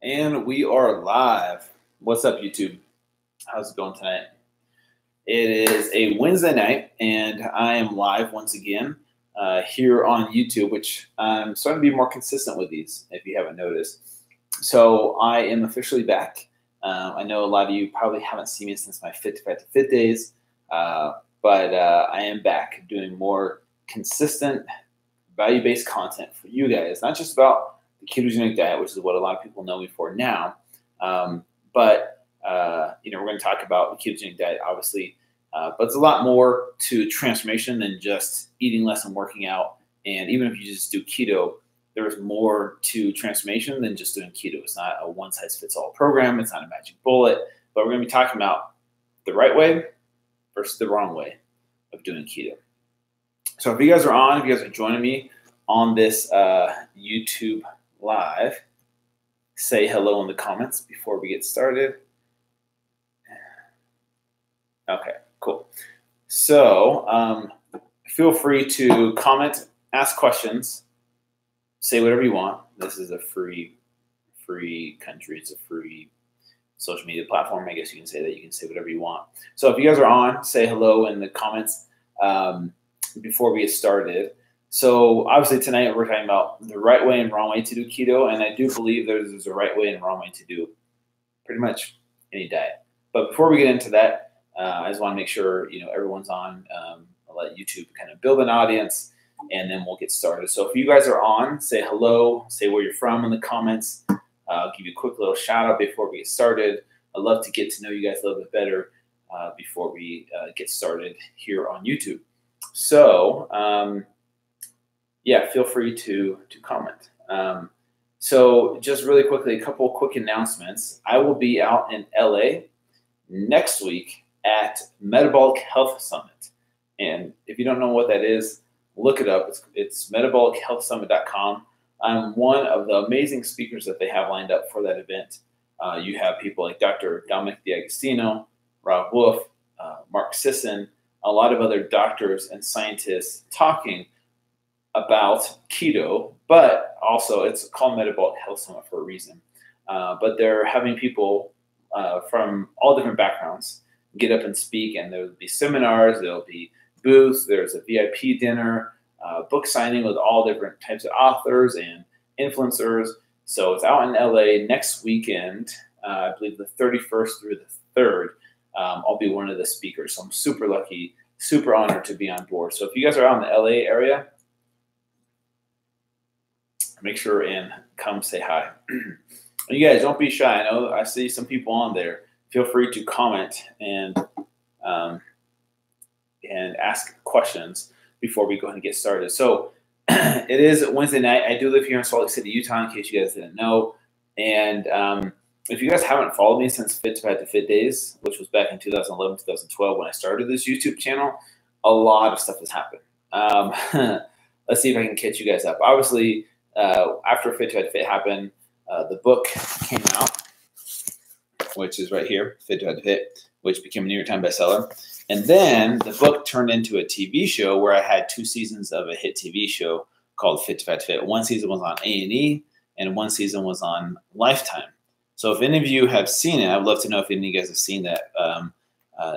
And we are live. What's up, YouTube? How's it going tonight? It is a Wednesday night, and I am live once again here on YouTube, which I'm starting to be more consistent with these, if you haven't noticed. So I am officially back. I know a lot of you probably haven't seen me since my Fit to Fat to Fit days, but I am back doing more consistent, value-based content for you guys, not just about the ketogenic diet, which is what a lot of people know me for now. But we're going to talk about the ketogenic diet, obviously, but it's a lot more to transformation than just eating less and working out. And even if you just do keto, there's more to transformation than just doing keto. It's not a one-size-fits-all program. It's not a magic bullet. But we're going to be talking about the right way versus the wrong way of doing keto. So if you guys are on, if you guys are joining me on this YouTube live, say hello in the comments before we get started. Okay, cool. So feel free to comment, ask questions, say whatever you want. This is a free country. It's a free social media platform. I guess you can say that. You can say whatever you want. So if you guys are on, say hello in the comments before we get started. So obviously tonight we're talking about the right way and wrong way to do keto, and I do believe there's a right way and wrong way to do pretty much any diet. But before we get into that, I just want to make sure everyone's on. I'll let YouTube kind of build an audience, and then we'll get started. So if you guys are on, say hello, say where you're from in the comments. I'll give you a quick little shout out before we get started. I'd love to get to know you guys a little bit better before we get started here on YouTube. So yeah, feel free to comment. So just really quickly, a couple of quick announcements. I will be out in LA next week at Metabolic Health Summit. And if you don't know what that is, look it up. It's metabolichealthsummit.com. I'm one of the amazing speakers that they have lined up for that event. You have people like Dr. Dominic D'Agostino, Rob Wolf, Mark Sisson, a lot of other doctors and scientists talking about keto, but also it's called Metabolic Health Summit for a reason. But they're having people from all different backgrounds get up and speak, and there'll be seminars, there'll be booths, there's a VIP dinner, book signing with all different types of authors and influencers. So it's out in LA next weekend, I believe the 31st through the 3rd. I'll be one of the speakers, so I'm super lucky, super honored to be on board. So if you guys are out in the LA area, make sure and come say hi. And you guys, don't be shy. I know I see some people on there. Feel free to comment and ask questions before we go ahead and get started. So it is Wednesday night. I do live here in Salt Lake City, Utah, in case you guys didn't know. And if you guys haven't followed me since Fit to Fat to Fit days, which was back in 2011, 2012 when I started this YouTube channel, a lot of stuff has happened. Let's see if I can catch you guys up. Obviously, after Fit to Fat to Fit happened, the book came out, which is right here, Fit to Fat to Fit, which became a New York Times bestseller. And then the book turned into a TV show where I had 2 seasons of a hit TV show called Fit to Fat to Fit. One season was on A&E, and one season was on Lifetime. So if any of you have seen it, I would love to know if any of you guys have seen that,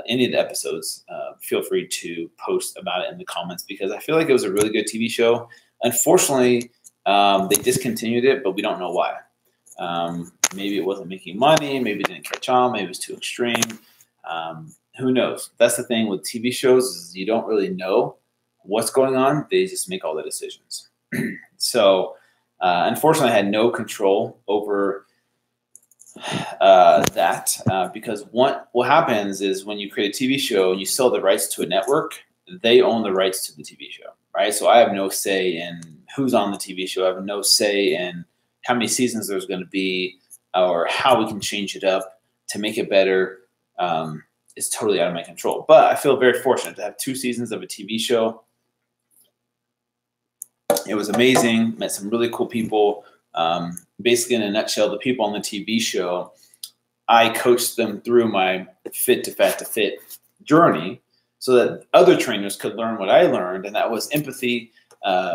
any of the episodes. Feel free to post about it in the comments, because I feel like it was a really good TV show. Unfortunately, they discontinued it, but we don't know why. Maybe it wasn't making money. Maybe it didn't catch on. Maybe it was too extreme. Who knows? That's the thing with TV shows, is you don't really know what's going on. They just make all the decisions. So unfortunately, I had no control over that because what happens is when you create a TV show and you sell the rights to a network, they own the rights to the TV show, right? So I have no say in who's on the TV show. I have no say in how many seasons there's going to be or how we can change it up to make it better. It's totally out of my control. But I feel very fortunate to have 2 seasons of a TV show. It was amazing. Met some really cool people. Basically, in a nutshell, the people on the TV show, I coached them through my Fit to Fat to Fit journey so that other trainers could learn what I learned, and that was empathy,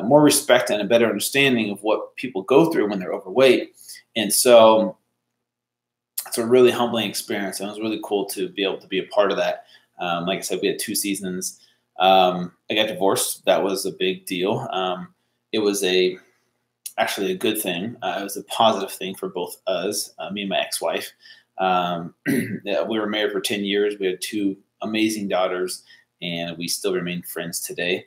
more respect, and a better understanding of what people go through when they're overweight. And so it's a really humbling experience. And it was really cool to be able to be a part of that. Like I said, we had 2 seasons. I got divorced. That was a big deal. It was actually a good thing. It was a positive thing for both us, me and my ex-wife. Yeah, we were married for 10 years. We had 2 amazing daughters, and we still remain friends today.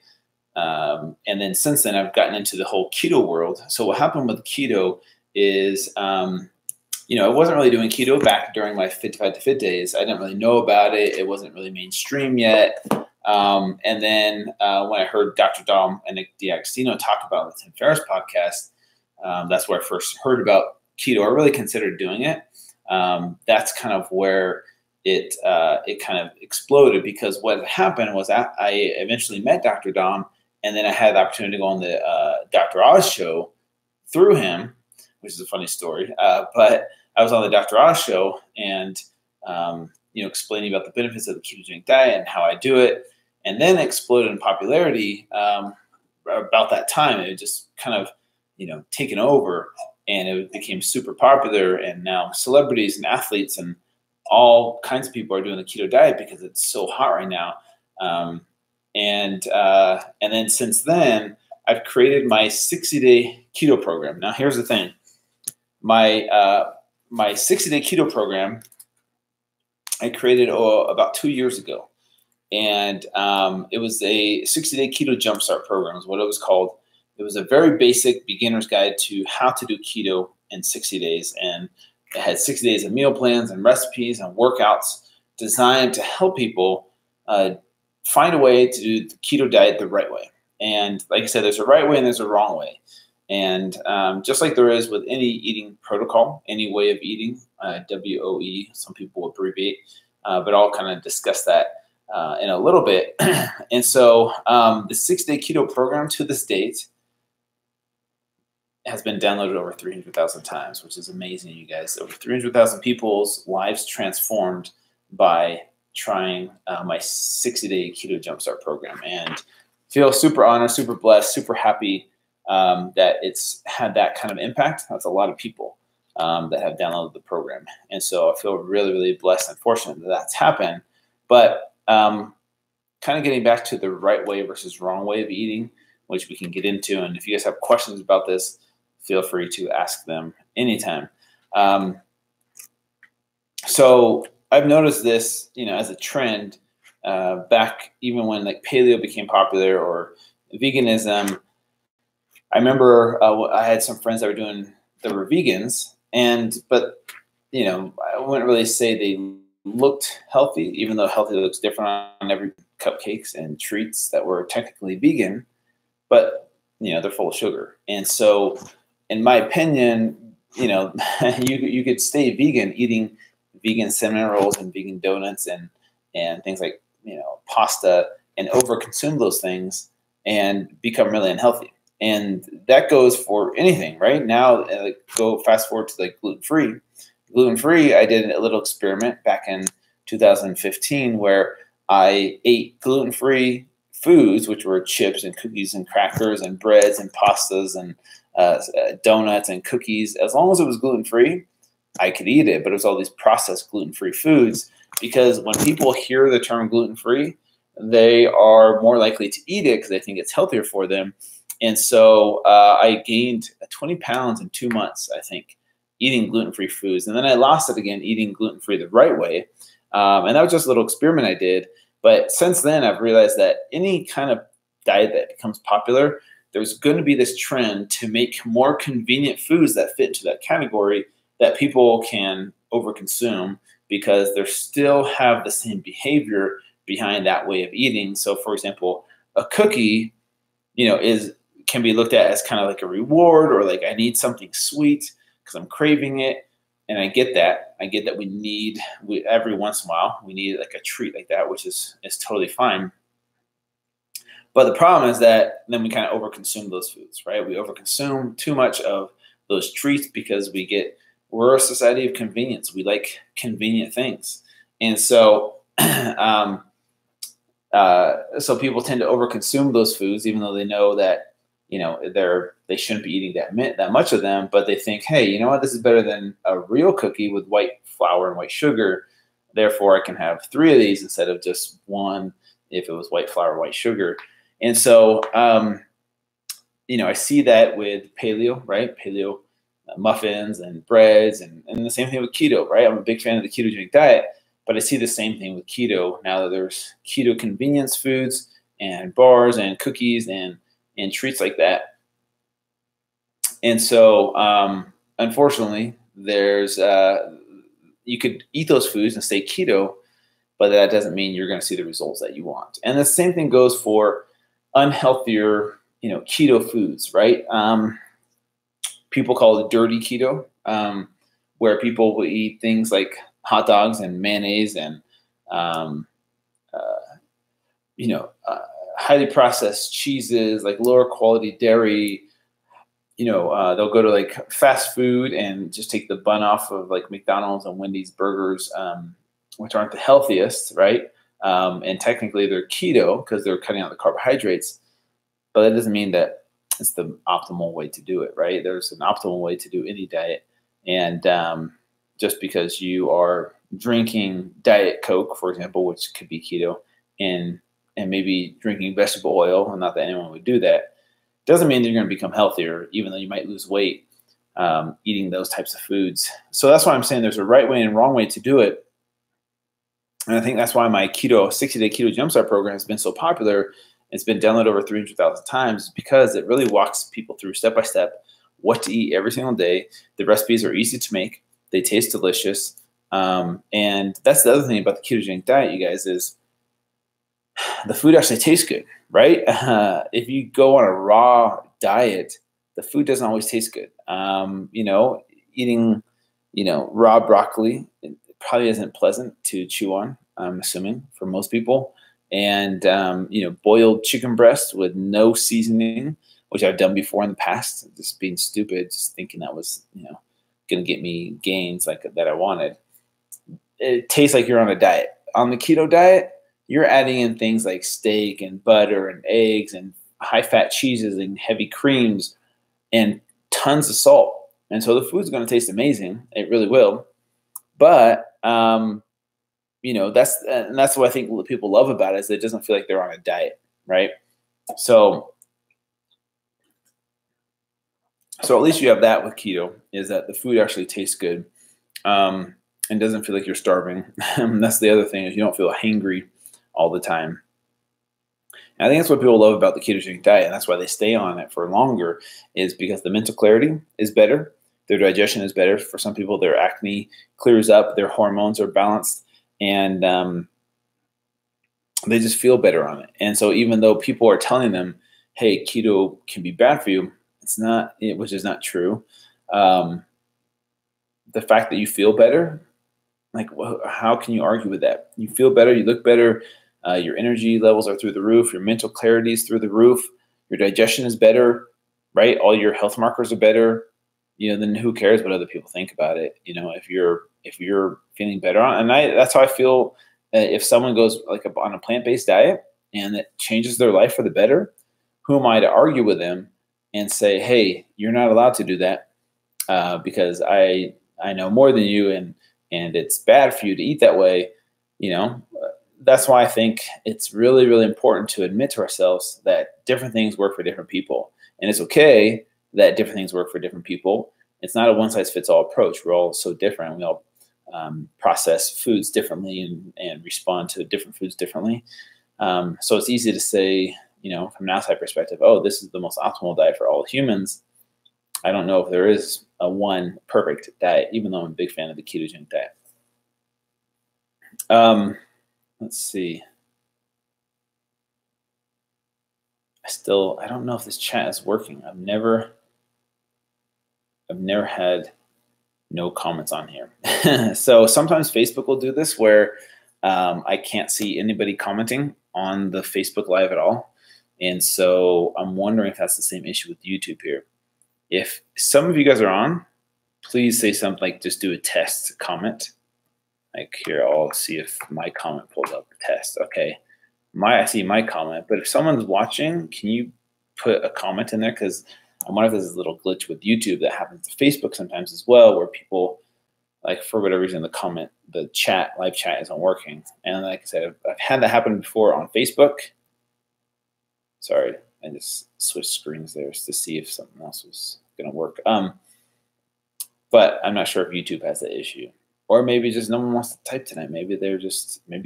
And then since then, I've gotten into the whole keto world. So what happened with keto is, I wasn't really doing keto back during my Fit to Fat to Fit days. I didn't really know about it. It wasn't really mainstream yet. And then when I heard Dr. Dom and Nick D'Agostino talk about the Tim Ferriss podcast, that's where I first heard about keto. I really considered doing it. That's kind of where it kind of exploded, because what happened was I eventually met Dr. Dom, and then I had the opportunity to go on the Dr. Oz show through him, which is a funny story. But I was on the Dr. Oz show and, explaining about the benefits of the ketogenic diet and how I do it. And then it exploded in popularity about that time. It just kind of, taken over, and it became super popular. And now celebrities and athletes and all kinds of people are doing the keto diet because it's so hot right now. And then since then, I've created my 60-day keto program. Now, here's the thing. My 60-day keto program, I created about 2 years ago. And it was a 60-day keto jumpstart program is what it was called. It was a very basic beginner's guide to how to do keto in 60 days. And it had 60 days of meal plans and recipes and workouts designed to help people find a way to do the keto diet the right way. And like I said, there's a right way and there's a wrong way. And just like there is with any eating protocol, any way of eating, WOE, some people abbreviate, but I'll kind of discuss that in a little bit. And so the 6-day keto program to this date has been downloaded over 300,000 times, which is amazing, you guys. Over 300,000 people's lives transformed by trying my 60-day keto jumpstart program, and feel super honored, super blessed, super happy that it's had that kind of impact. That's a lot of people that have downloaded the program. And so I feel really, really blessed and fortunate that that's happened. But kind of getting back to the right way versus wrong way of eating, which we can get into. And if you guys have questions about this, feel free to ask them anytime. So I've noticed this, as a trend back even when like paleo became popular or veganism. I remember I had some friends that were vegans, but I wouldn't really say they looked healthy, even though healthy looks different on every cupcakes and treats that were technically vegan, but they're full of sugar. And so in my opinion, you could stay vegan eating vegan cinnamon rolls and vegan donuts and things like, pasta, and overconsume those things and become really unhealthy. And that goes for anything, right? Now, go fast forward to like gluten-free. Gluten-free, I did a little experiment back in 2015 where I ate gluten-free foods, which were chips and cookies and crackers and breads and pastas and donuts and cookies. As long as it was gluten-free, I could eat it, but it was all these processed gluten-free foods, because when people hear the term gluten-free, they are more likely to eat it because they think it's healthier for them. And so I gained 20 pounds in 2 months, I think, eating gluten-free foods. And then I lost it again eating gluten-free the right way. And that was just a little experiment I did. But since then, I've realized that any kind of diet that becomes popular, there's going to be this trend to make more convenient foods that fit into that category that people can overconsume because they still have the same behavior behind that way of eating. So, for example, a cookie, can be looked at as kind of like a reward, or like I need something sweet because I'm craving it. And I get that. I get that we every once in a while, we need like a treat like that, which is totally fine. But the problem is that then we kind of overconsume those foods, right? We overconsume too much of those treats because we're a society of convenience. We like convenient things. And so, so people tend to overconsume those foods, even though they know that they shouldn't be eating that much of them, but they think, hey, you know what, this is better than a real cookie with white flour and white sugar. Therefore, I can have 3 of these instead of just one if it was white flour, white sugar. And so, I see that with paleo, right? Paleo muffins and breads, and the same thing with keto, right? I'm a big fan of the ketogenic diet, but I see the same thing with keto now that there's keto convenience foods and bars and cookies and treats like that. And so, unfortunately, there's you could eat those foods and stay keto, but that doesn't mean you're going to see the results that you want. And the same thing goes for unhealthier, keto foods, right? People call it dirty keto, where people will eat things like hot dogs and mayonnaise and, highly processed cheeses, like lower quality dairy. They'll go to like fast food and just take the bun off of like McDonald's and Wendy's burgers, which aren't the healthiest, right? And technically they're keto because they're cutting out the carbohydrates, but that doesn't mean that it's the optimal way to do it, right? There's an optimal way to do any diet. And just because you are drinking Diet Coke, for example, which could be keto, and maybe drinking vegetable oil, and not that anyone would do that, doesn't mean that you're going to become healthier, even though you might lose weight eating those types of foods. So that's why I'm saying there's a right way and wrong way to do it. And I think that's why my 60-day keto jumpstart program has been so popular. It's been downloaded over 300,000 times because it really walks people through step by step what to eat every single day. The recipes are easy to make. They taste delicious. And that's the other thing about the ketogenic diet, you guys, is the food actually tastes good, right? If you go on a raw diet, the food doesn't always taste good. Eating, raw broccoli, it probably isn't pleasant to chew on, I'm assuming, for most people. And, boiled chicken breast with no seasoning, which I've done before in the past, just being stupid, just thinking that was, going to get me gains like that I wanted. It tastes like you're on a diet. On the keto diet, you're adding in things like steak and butter and eggs and high-fat cheeses and heavy creams and tons of salt. And so the food's going to taste amazing. It really will. But, that's what I think what people love about it is it doesn't feel like they're on a diet, right? So at least you have that with keto, is that the food actually tastes good and doesn't feel like you're starving. That's the other thing, is you don't feel hangry all the time. And I think that's what people love about the ketogenic diet, and that's why they stay on it for longer, is because the mental clarity is better. Their digestion is better. For some people, their acne clears up, their hormones are balanced, and they just feel better on it. And so even though people are telling them, hey, keto can be bad for you, it's not, which is not true. The fact that you feel better, like, how can you argue with that? You feel better, you look better, your energy levels are through the roof, your mental clarity is through the roof, your digestion is better, right? All your health markers are better. Then who cares what other people think about it? If you're feeling better on, and that's how I feel. If someone goes like on a plant-based diet and it changes their life for the better, who am I to argue with them and say, hey, you're not allowed to do that because I know more than you, and it's bad for you to eat that way. That's why I think it's really, really important to admit to ourselves that different things work for different people, and it's okay that different things work for different people. It's not a one-size-fits-all approach. We're all so different. We all process foods differently and respond to different foods differently. So it's easy to say, from an outside perspective, oh, this is the most optimal diet for all humans. I don't know if there is a one perfect diet, even though I'm a big fan of the ketogenic diet. Let's see. I don't know if this chat is working. I've never had no comments on here. So sometimes Facebook will do this where I can't see anybody commenting on the Facebook Live at all. And so I'm wondering if that's the same issue with YouTube here. If some of you guys are on, please say something, like just do a test comment. Like here, I'll see if my comment pulls up the test. Okay, I see my comment, but if someone's watching, can you put a comment in there because I wonder if there's a little glitch with YouTube that happens to Facebook sometimes as well, where people, like, for whatever reason, the chat, live chat isn't working. And like I said, I've had that happen before on Facebook. Sorry, I just switched screens there to see if something else was going to work. But I'm not sure if YouTube has that issue. Or maybe just no one wants to type tonight. Maybe you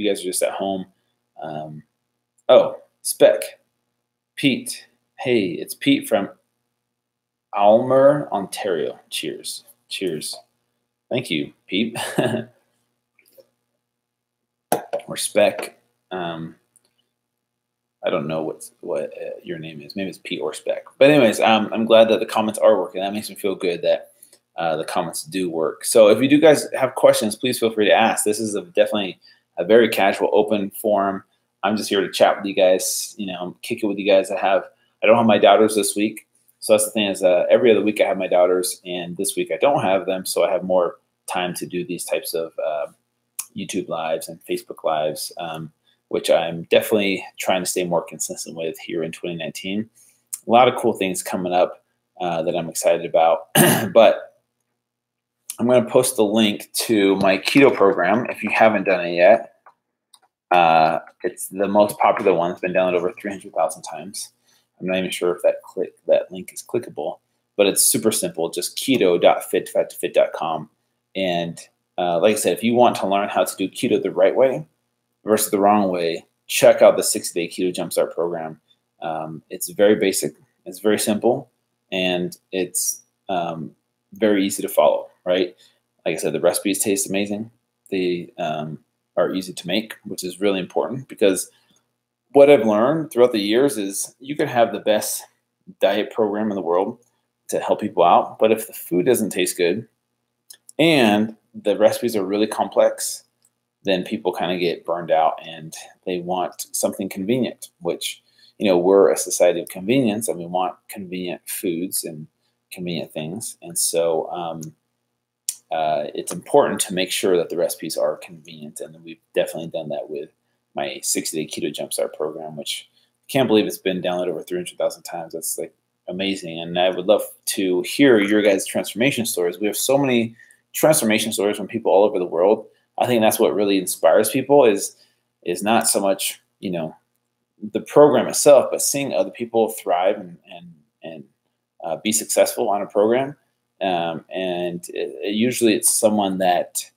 guys are just at home. Oh, Spec. Pete. Hey, it's Pete from Aylmer, Ontario. Cheers. Cheers. Thank you, Pete. Or Spec. I don't know what your name is. Maybe it's Pete or Spec. But anyways, I'm glad that the comments are working. That makes me feel good that the comments do work. So if you do guys have questions, please feel free to ask. This is definitely a very casual, open forum. I'm just here to chat with you guys, kick it with you guys. I don't have my daughters this week. So that's the thing is every other week I have my daughters, and this week I don't have them. So I have more time to do these types of YouTube lives and Facebook lives, which I'm definitely trying to stay more consistent with here in 2019. A lot of cool things coming up that I'm excited about. But I'm going to post the link to my keto program if you haven't done it yet. It's the most popular one. It's been downloaded over 300,000 times. I'm not even sure if that link is clickable, but it's super simple. Just keto.fit2fat2fit.com. And like I said, if you want to learn how to do keto the right way versus the wrong way, check out the 60-day Keto Jumpstart program. It's very basic. It's very simple, and it's very easy to follow, right? Like I said, the recipes taste amazing. They are easy to make, which is really important, because what I've learned throughout the years is you can have the best diet program in the world to help people out, but if the food doesn't taste good and the recipes are really complex, then people kind of get burned out and they want something convenient, which, we're a society of convenience, and we want convenient foods and convenient things. And so it's important to make sure that the recipes are convenient. And we've definitely done that with my 60-day Keto Jumpstart program, which I can't believe it's been downloaded over 300,000 times. That's like amazing. And I would love to hear your guys' transformation stories. We have so many transformation stories from people all over the world. I think that's what really inspires people is not so much, the program itself, but seeing other people thrive and be successful on a program. And usually it's someone that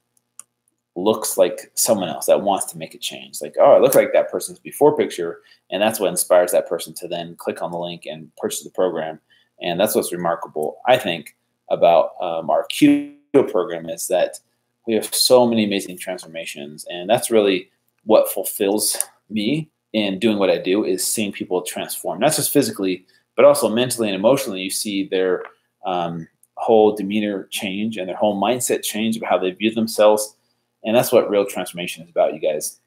looks like someone else that wants to make a change. Like, oh, I look like that person's before picture. And that's what inspires that person to then click on the link and purchase the program. And that's what's remarkable, I think, about our keto program, is that we have so many amazing transformations. And that's really what fulfills me in doing what I do, is seeing people transform, not just physically, but also mentally and emotionally. You see their whole demeanor change and their whole mindset change about how they view themselves. And that's what real transformation is about, you guys.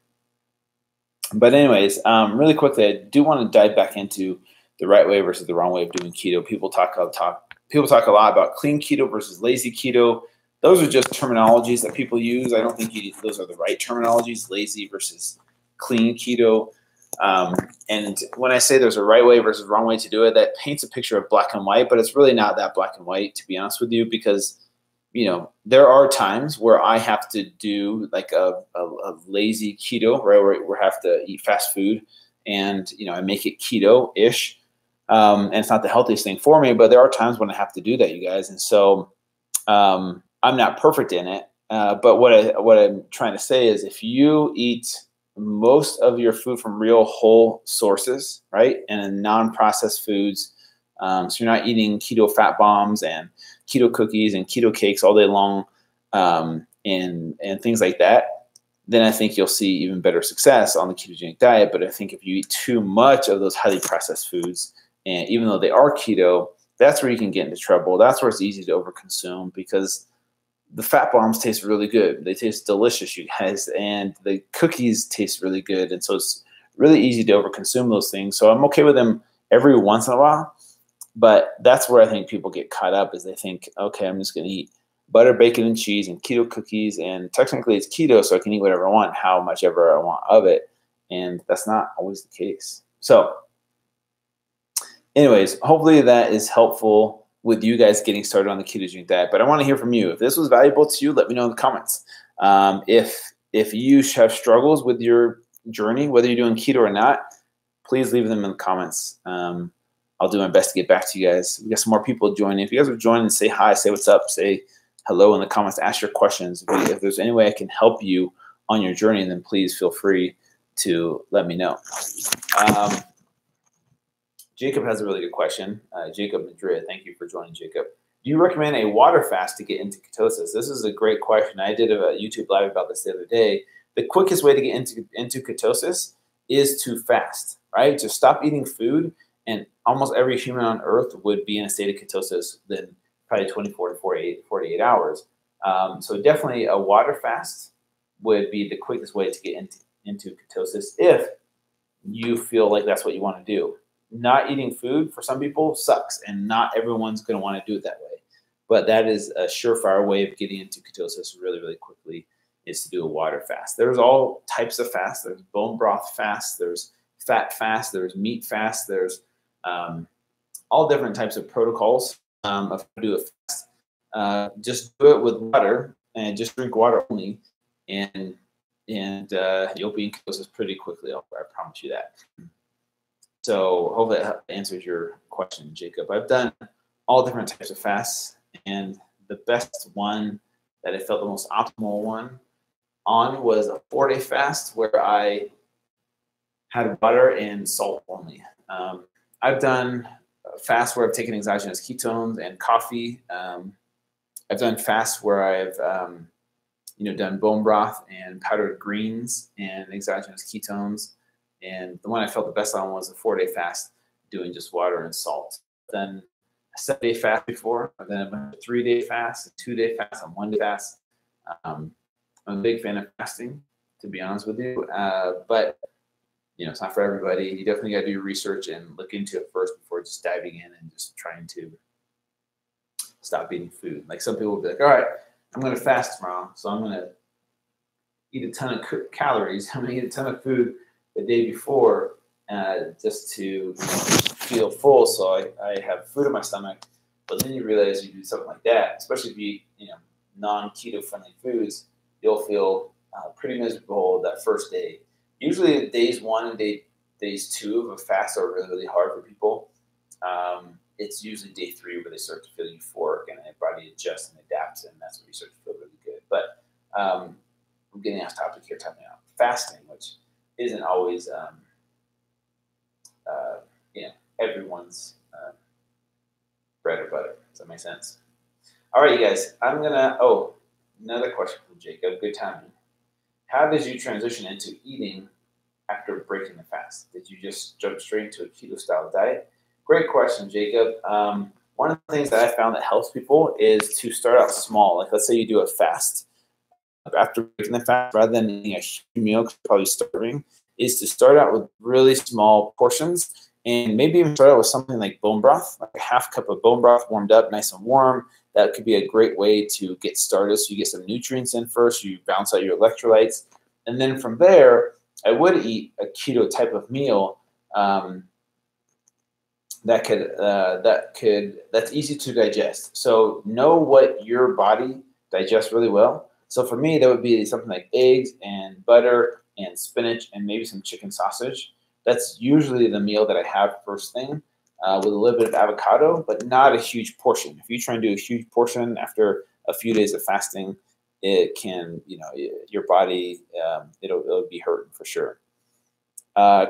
But anyways, really quickly, I do want to dive back into the right way versus the wrong way of doing keto. People talk a lot about clean keto versus lazy keto. Those are just terminologies that people use. I don't think those are the right terminologies, lazy versus clean keto. And when I say there's a right way versus wrong way to do it, that paints a picture of black and white, but it's really not that black and white, to be honest with you, because there are times where I have to do like a lazy keto, right, where I have to eat fast food, and I make it keto-ish, and it's not the healthiest thing for me, but there are times when I have to do that, you guys. And so I'm not perfect in it, but what I'm trying to say is, if you eat most of your food from real whole sources, right, and in non-processed foods, so you're not eating keto fat bombs and keto cookies and keto cakes all day long, and things like that, then I think you'll see even better success on the ketogenic diet. But I think if you eat too much of those highly processed foods, and even though they are keto, that's where you can get into trouble. That's where it's easy to overconsume, because the fat bombs taste really good. They taste delicious, you guys, and the cookies taste really good. And so it's really easy to overconsume those things. So I'm okay with them every once in a while. But that's where I think people get caught up, is they think, okay, I'm just going to eat butter, bacon, and cheese and keto cookies, and technically it's keto, so I can eat whatever I want, how much ever I want of it. And that's not always the case. So anyways, hopefully that is helpful with you guys getting started on the ketogenic diet. But I want to hear from you. If this was valuable to you, let me know in the comments. If you have struggles with your journey, whether you're doing keto or not, please leave them in the comments. I'll do my best to get back to you guys. We got some more people joining. If you guys are joining, say hi, say what's up, say hello in the comments, ask your questions. If there's any way I can help you on your journey, then please feel free to let me know. Jacob has a really good question. Jacob Madrid, thank you for joining, Jacob. Do you recommend a water fast to get into ketosis? This is a great question. I did a YouTube live about this the other day. The quickest way to get into ketosis is to fast, right? To stop eating food, and almost every human on earth would be in a state of ketosis within probably 24 to 48 hours. So definitely a water fast would be the quickest way to get into ketosis if you feel like that's what you want to do. Not eating food for some people sucks, and not everyone's going to want to do it that way. But that is a surefire way of getting into ketosis really, really quickly, is to do a water fast. There's all types of fasts. There's bone broth fast. There's fat fast. There's meat fast. There's all different types of protocols of how to do a fast. Just do it with water and just drink water only, and you'll be in ketosis pretty quickly. I promise you that. So hopefully that answers your question, Jacob. I've done all different types of fasts, and the best one that I felt the most optimal one on was a 4-day fast where I had water and salt only. I've done fasts where I've taken exogenous ketones and coffee. I've done fasts where I've done bone broth and powdered greens and exogenous ketones. And the one I felt the best on was a 4-day fast, doing just water and salt. Then a 7-day fast before, and then a 3-day fast, a 2-day fast, a 1-day fast. I'm a big fan of fasting, to be honest with you. But it's not for everybody. You definitely got to do your research and look into it first before just diving in and just trying to stop eating food. Like some people will be like, all right, I'm going to fast tomorrow, so I'm going to eat a ton of calories. I'm going to eat a ton of food the day before just to feel full, so I have food in my stomach. But then you realize you do something like that, especially if you eat non-keto friendly foods, you'll feel pretty miserable that first day. Usually days 1 and days 2 of a fast are really, really hard for people. It's usually day 3 where they start to feel euphoric and their body adjusts and adapts, and that's when you start to feel really good. But I'm getting off topic here, talking about fasting, which isn't always everyone's bread or butter. Does that make sense? All right, you guys. I'm gonna. Oh, another question from Jacob. Good timing. How did you transition into eating after breaking the fast? Did you just jump straight into a keto style diet? Great question, Jacob. One of the things that I found that helps people is to start out small. Like, let's say you do a fast. After breaking the fast, rather than eating a huge meal because you're probably starving, is to start out with really small portions, and maybe even start out with something like bone broth, like a half cup of bone broth warmed up, nice and warm. That could be a great way to get started. So you get some nutrients in first, you balance out your electrolytes, and then from there, I would eat a keto type of meal that's easy to digest. So know what your body digests really well. So for me, that would be something like eggs and butter and spinach and maybe some chicken sausage. That's usually the meal that I have first thing, with a little bit of avocado, but not a huge portion. If you try and do a huge portion after a few days of fasting, it can, your body, it'll be hurting for sure.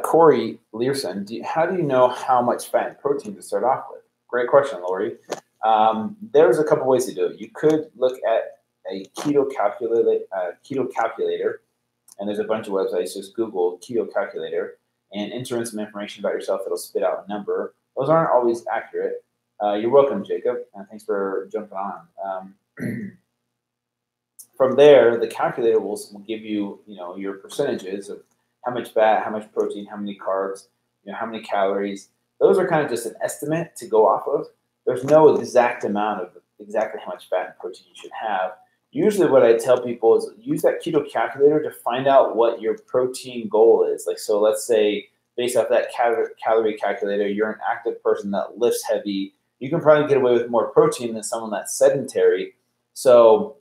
Corey Learson, how do you know how much fat and protein to start off with? Great question, Lori. There's a couple ways to do it. You could look at a keto calculator, and there's a bunch of websites. Just Google keto calculator and enter in some information about yourself. It'll spit out a number. Those aren't always accurate. You're welcome, Jacob, and thanks for jumping on. From there, the calculator will give you, your percentages of how much fat, how much protein, how many carbs, how many calories. Those are kind of just an estimate to go off of. There's no exact amount of exactly how much fat and protein you should have. Usually what I tell people is use that keto calculator to find out what your protein goal is. Like, so let's say based off that calorie calculator, you're an active person that lifts heavy, you can probably get away with more protein than someone that's sedentary. So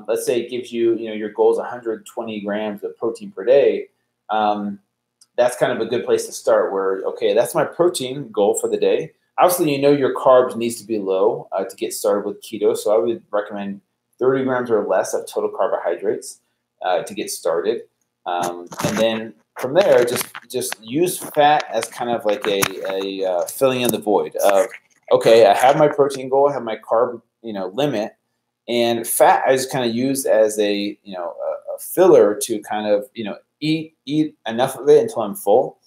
let's say it gives you, your goal is 120 grams of protein per day. That's kind of a good place to start where, okay, that's my protein goal for the day. Obviously, your carbs needs to be low to get started with keto. So I would recommend 30 grams or less of total carbohydrates to get started. And then from there, just use fat as kind of like a filling in the void of, okay, I have my protein goal, I have my carb, limit, and fat I just kind of use as a filler to kind of, eat enough of it until I'm full.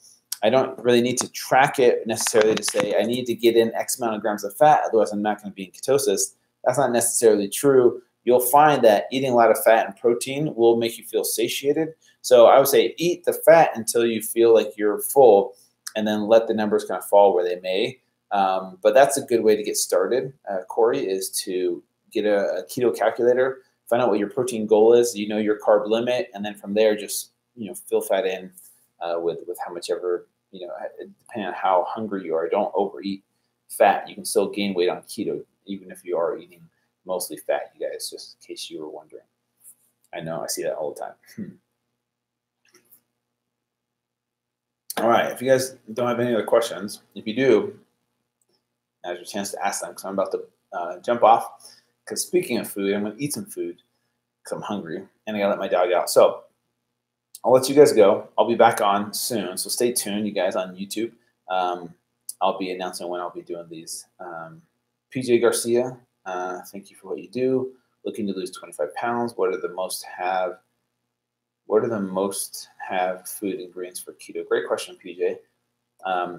I don't really need to track it necessarily to say I need to get in X amount of grams of fat, otherwise I'm not going to be in ketosis. That's not necessarily true. You'll find that eating a lot of fat and protein will make you feel satiated. So I would say eat the fat until you feel like you're full, and then let the numbers kind of fall where they may. But that's a good way to get started, Corey, is to get a keto calculator, find out what your protein goal is, your carb limit, and then from there just fill fat in with how much ever, depending on how hungry you are. Don't overeat fat. You can still gain weight on keto even if you are eating mostly fat, you guys, just in case you were wondering. I know, I see that all the time. All right, if you guys don't have any other questions, if you do, now's your chance to ask them, because I'm about to jump off. Because speaking of food, I'm going to eat some food because I'm hungry, and I got to let my dog out. So I'll let you guys go. I'll be back on soon, so stay tuned, you guys, on YouTube. I'll be announcing when I'll be doing these. PJ Garcia, thank you for what you do. Looking to lose 25 pounds. What are the most have food ingredients for keto? Great question, PJ.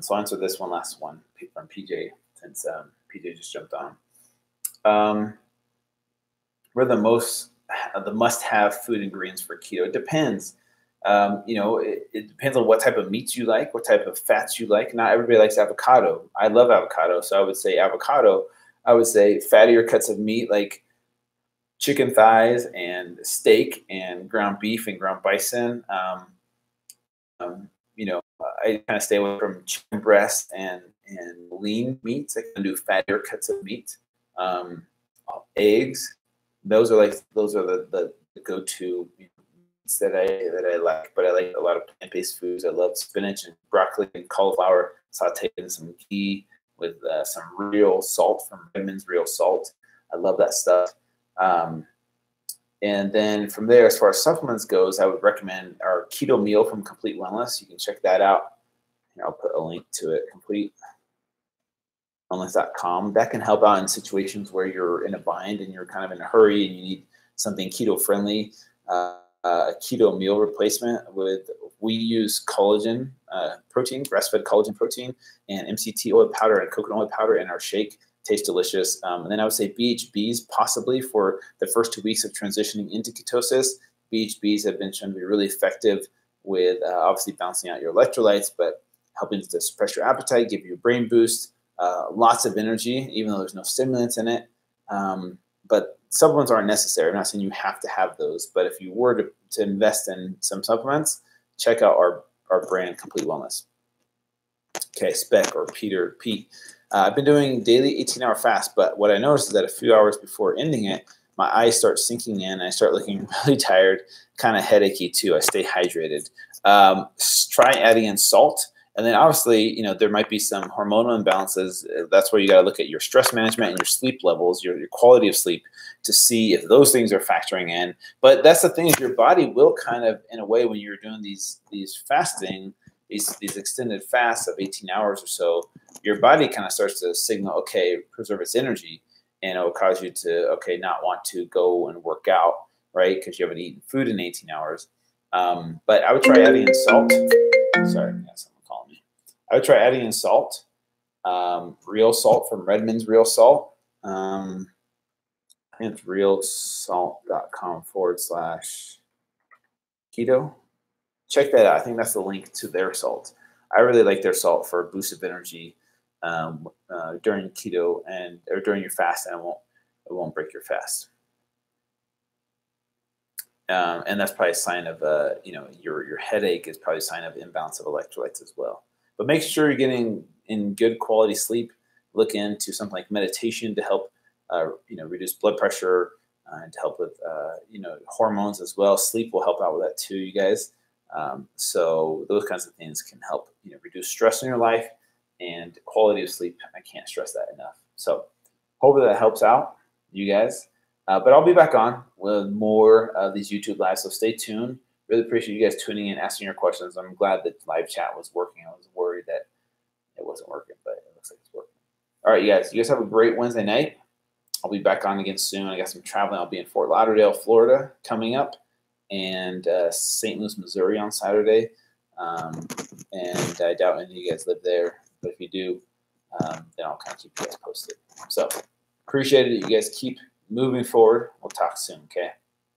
So I'll answer this last one from PJ, since PJ just jumped on. What are the must-have food ingredients for keto? It depends. It depends on what type of meats you like, what type of fats you like. Not everybody likes avocado. I love avocado, so I would say avocado. I would say fattier cuts of meat like chicken thighs and steak and ground beef and ground bison. I kind of stay away from chicken breast and lean meats. I can do fattier cuts of meat. Eggs. Those are the go-to meats that I like. But I like a lot of plant-based foods. I love spinach and broccoli and cauliflower sauteed in some ghee with some real salt from Redmond's Real Salt. I love that stuff. And then from there, as far as supplements goes, I would recommend our keto meal from Complete Wellness. You can check that out. I'll put a link to it, completewellness.com. That can help out in situations where you're in a bind and you're kind of in a hurry and you need something keto friendly. A keto meal replacement we use collagen protein, grass-fed collagen protein, and MCT oil powder and coconut oil powder in our shake. Tastes delicious. And then I would say BHBs possibly for the first 2 weeks of transitioning into ketosis. BHBs have been shown to be really effective with obviously balancing out your electrolytes, but helping to suppress your appetite, give you a brain boost, lots of energy, even though there's no stimulants in it. But supplements aren't necessary. I'm not saying you have to have those, but if you were to invest in some supplements, check out our brand, Complete Wellness. Okay, Spec or Pete. I've been doing daily 18-hour fast, but what I noticed is that a few hours before ending it, my eyes start sinking in, and I start looking really tired, kind of headachy too. I stay hydrated. Try adding in salt. And then obviously, there might be some hormonal imbalances. That's where you got to look at your stress management and your sleep levels, your quality of sleep, to see if those things are factoring in. But that's the thing, is your body will kind of, in a way, when you're doing these fasting, these extended fasts of 18 hours or so, your body kind of starts to signal, okay, preserve its energy, and it will cause you to, okay, not want to go and work out, right? Because you haven't eaten food in 18 hours. But I would try adding in salt. Sorry, yeah, someone calling me. I would try adding in salt, real salt from Redmond's Real Salt. I think it's realsalt.com/keto. Check that out. I think that's the link to their salt. I really like their salt for a boost of energy during keto or during your fast, and it won't break your fast. And that's probably a sign of, your headache is probably a sign of imbalance of electrolytes as well. But make sure you're getting in good quality sleep. Look into something like meditation to help, reduce blood pressure and to help with, hormones as well. Sleep will help out with that too, you guys. So those kinds of things can help, reduce stress in your life and quality of sleep. I can't stress that enough. So hopefully that helps out you guys. But I'll be back on with more of these YouTube lives, so stay tuned. Really appreciate you guys tuning in, asking your questions. I'm glad that live chat was working. I was worried that it wasn't working, but it looks like it's working. All right, you guys have a great Wednesday night. I'll be back on again soon. I got some traveling. I'll be in Fort Lauderdale, Florida coming up, and St. Louis, Missouri on Saturday. And I doubt any of you guys live there, but if you do, then I'll kind of keep you guys posted. So appreciate it. You guys keep moving forward. We'll talk soon, okay?